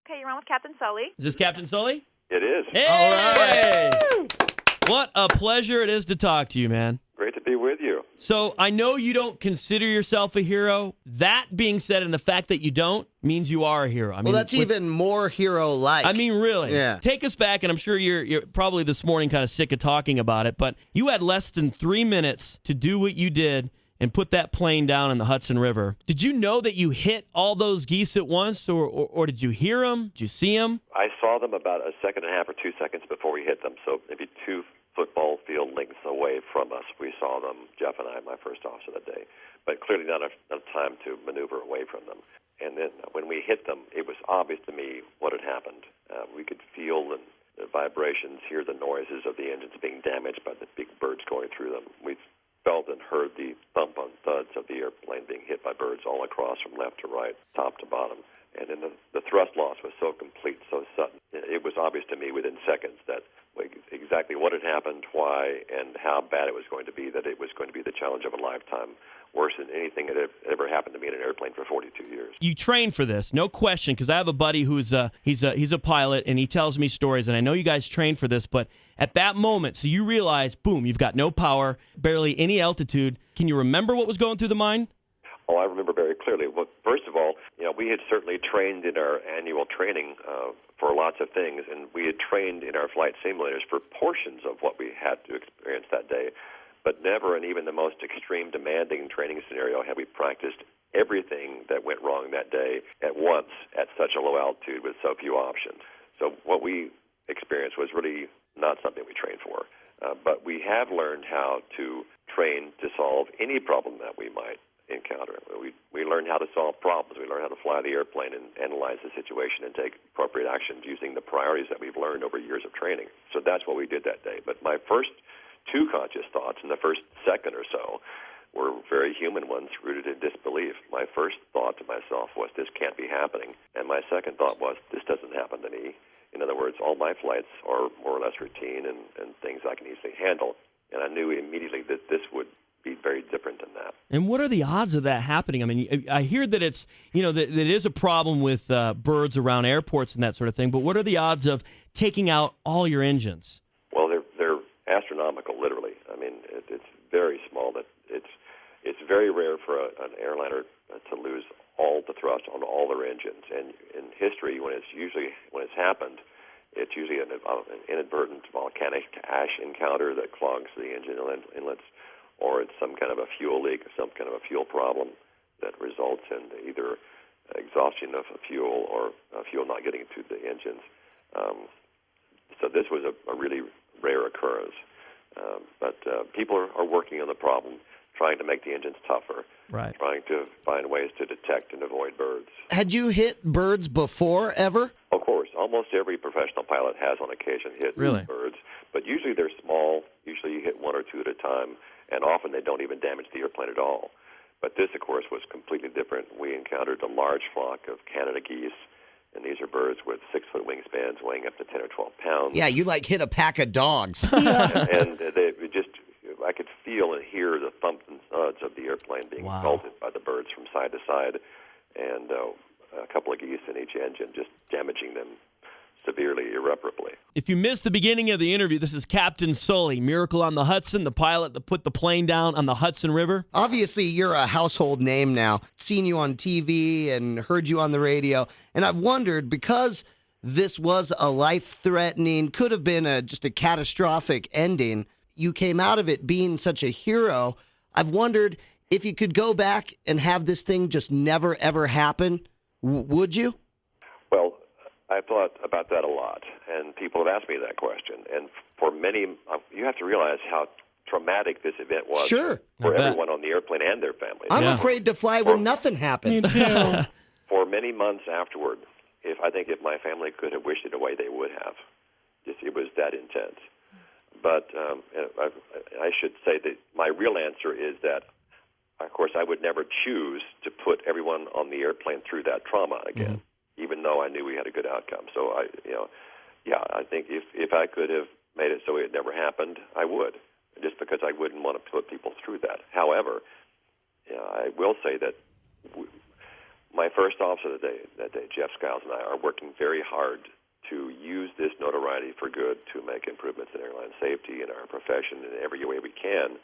Okay, you're on with Captain Sully. Is this Captain Sully? It is. Hey! All right. What a pleasure it is to talk to you, man. Great to be with you. So I know you don't consider yourself a hero. That being said, and the fact that you don't means you are a hero. I mean, Well, that's even more hero-like. I mean, really. Yeah. Take us back, and I'm sure you're probably this morning kind of sick of talking about it, but you had less than 3 minutes to do what you did and put that plane down in the Hudson River. Did you know that you hit all those geese at once, or did you hear them? Did you see them? I saw them about a second and a half or 2 seconds before we hit them, so maybe 2 football field lengths away from us. We saw them, Jeff and I, my first officer that day, but clearly not enough time to maneuver away from them. And then when we hit them, it was obvious to me what had happened. We could feel the vibrations, hear the noises of the engines being damaged by the big birds going through them. We felt and heard the thump on thuds of the airplane being hit by birds all across from left to right, top to bottom. And then the thrust loss was so complete, so sudden. It was obvious to me within seconds that exactly what had happened, why, and how bad it was going to be, that it was going to be the challenge of a lifetime, worse than anything that had ever happened to me in an airplane for 42 years. You trained for this, no question, because I have a buddy who's he's a pilot, and he tells me stories, and I know you guys trained for this, but at that moment, so you realize, boom, you've got no power, barely any altitude. Can you remember what was going through the mind? Oh, I remember very clearly. Well, first of all, we had certainly trained in our annual training for lots of things, and we had trained in our flight simulators for portions of what we had to experience that day, but never in even the most extreme, demanding training scenario had we practiced everything that went wrong that day at once at such a low altitude with so few options. So what we experienced was really not something we trained for, but we have learned how to train to solve any problem that we might encounter. We learn how to solve problems. We learn how to fly the airplane and analyze the situation and take appropriate actions using the priorities that we've learned over years of training. So that's what we did that day. But my first 2 conscious thoughts in the first second or so were very human ones, rooted in disbelief. My first thought to myself was, this can't be happening. And my second thought was, this doesn't happen to me. In other words, all my flights are more or less routine and things I can easily handle. And I knew immediately that this would be very different than that. And what are the odds of that happening? I mean, I hear that it's, that it is a problem with birds around airports and that sort of thing, but what are the odds of taking out all your engines? Well, they're astronomical, literally. I mean, it's very small. That it's very rare for an airliner to lose all the thrust on all their engines. And in history, when it's happened, it's usually an inadvertent volcanic ash encounter that clogs the engine inlets, or it's some kind of a fuel leak or some kind of a fuel problem that results in either exhaustion of fuel or fuel not getting to the engines. So this was a really rare occurrence. But people are working on the problem, trying to make the engines tougher, right, trying to find ways to detect and avoid birds. Had you hit birds before, ever? Of course. Almost every professional pilot has on occasion hit birds, but usually they're small. Usually you hit 1 or 2 at a time, and often they don't even damage the airplane at all. But this, of course, was completely different. We encountered a large flock of Canada geese, and these are birds with 6-foot wingspans weighing up to 10 or 12 pounds. Yeah, you hit a pack of dogs. and I could feel and hear the thumps and thuds of the airplane being assaulted by the birds from side to side, and a couple of geese in each engine just damaging them severely, irreparably. If you missed the beginning of the interview, this is Captain Sully, Miracle on the Hudson, the pilot that put the plane down on the Hudson River. Obviously, you're a household name now. Seen you on TV and heard you on the radio. And I've wondered, because this was a life-threatening, could have been just a catastrophic ending, you came out of it being such a hero. I've wondered if you could go back and have this thing just never, ever happen, would you? Well, I've thought about that a lot, and people have asked me that question. And for many, you have to realize how traumatic this event was for everyone on the airplane and their families. I'm afraid to fly when nothing happens. Me too. For many months afterward, if my family could have wished it away, they would have. It was that intense. But I should say that my real answer is that, of course, I would never choose to put everyone on the airplane through that trauma again, even though I knew we had a good outcome. So I think if I could have made it so it never happened, I would, just because I wouldn't want to put people through that. However, I will say that My first officer that day, Jeff Skiles, and I are working very hard to use this notoriety for good to make improvements in airline safety in our profession in every way we can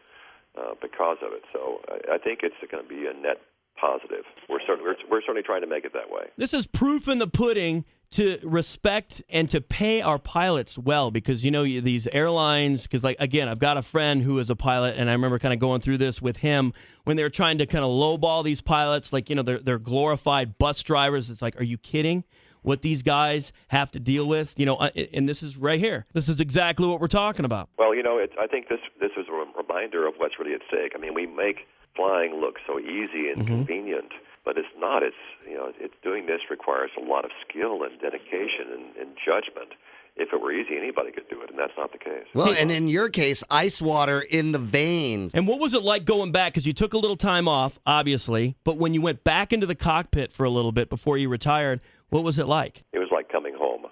because of it. So I think it's going to be a net positive. We're certainly trying to make it that way. This is proof in the pudding to respect and to pay our pilots well, because these airlines, because again, I've got a friend who is a pilot, and I remember kind of going through this with him when they were trying to kind of lowball these pilots, they're glorified bus drivers. It's like, are you kidding? What these guys have to deal with, and this is right here. This is exactly what we're talking about. Well, I think this is a reminder of what's really at stake. I mean, we make flying look so easy and convenient, but it's not. It's doing this requires a lot of skill and dedication and judgment. If it were easy, anybody could do it, and that's not the case. Well, and in your case, ice water in the veins. And what was it like going back? Because you took a little time off, obviously, but when you went back into the cockpit for a little bit before you retired, what was it like? It was like coming home.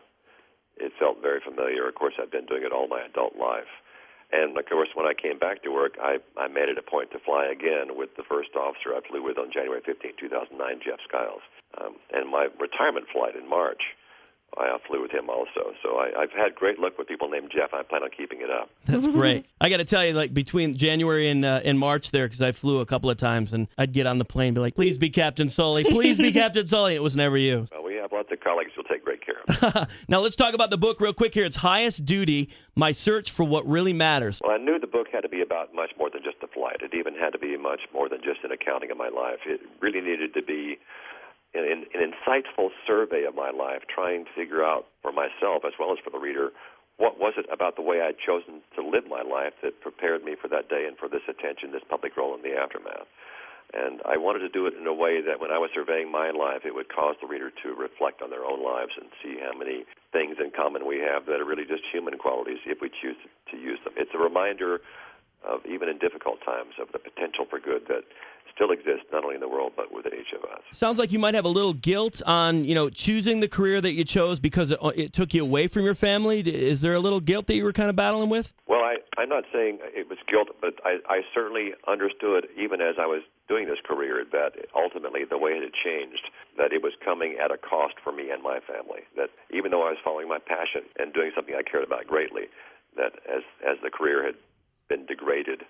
It felt very familiar. Of course, I've been doing it all my adult life. And, of course, when I came back to work, I made it a point to fly again with the first officer I flew with on January 15, 2009, Jeff Skiles. And my retirement flight in March, I flew with him also. So I've had great luck with people named Jeff. I plan on keeping it up. That's great. I got to tell you, between January and March there, because I flew a couple of times, and I'd get on the plane and be like, please be Captain Sully. Please be Captain Sully. It was never you. Well, we have lots of colleagues who'll take great care of it. Now, let's talk about the book real quick here. It's Highest Duty, My Search for What Really Matters. Well, I knew the book had to be about much more than just the flight. It even had to be much more than just an accounting of my life. It really needed to be an insightful survey of my life, trying to figure out for myself as well as for the reader, what was it about the way I'd chosen to live my life that prepared me for that day and for this attention, this public role in the aftermath. And I wanted to do it in a way that when I was surveying my life, it would cause the reader to reflect on their own lives and see how many things in common we have that are really just human qualities if we choose to use them. It's a reminder of, even in difficult times, of the potential for good that still exists not only in the world but within each of us. Sounds like you might have a little guilt on, choosing the career that you chose because it took you away from your family. Is there a little guilt that you were kind of battling with? Well, I'm not saying it was guilt, but I certainly understood, even as I was doing this career, that ultimately the way it had changed, that it was coming at a cost for me and my family. That even though I was following my passion and doing something I cared about greatly, that as the career had been degraded,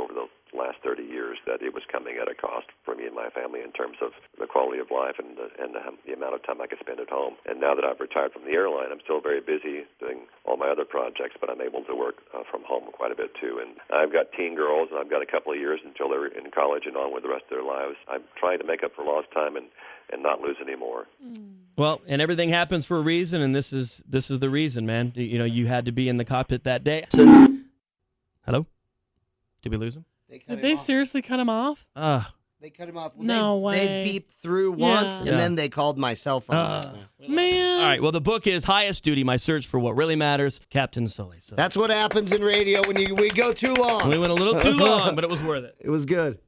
over the last 30 years, that it was coming at a cost for me and my family in terms of the quality of life and the amount of time I could spend at home. And now that I've retired from the airline, I'm still very busy doing all my other projects, but I'm able to work from home quite a bit too. And I've got teen girls, and I've got a couple of years until they're in college and on with the rest of their lives. I'm trying to make up for lost time and not lose any more. Well, and everything happens for a reason, and this is the reason, man. You had to be in the cockpit that day. Hello? Did we lose him? Did they seriously cut him off? They cut him off. No way. They beeped through once, Yeah. and then they called my cell phone just now. Man. All right, well, the book is Highest Duty, My Search for What Really Matters, Captain Sully. So That's what happens in radio when we go too long. we went a little too long, but it was worth it. It was good.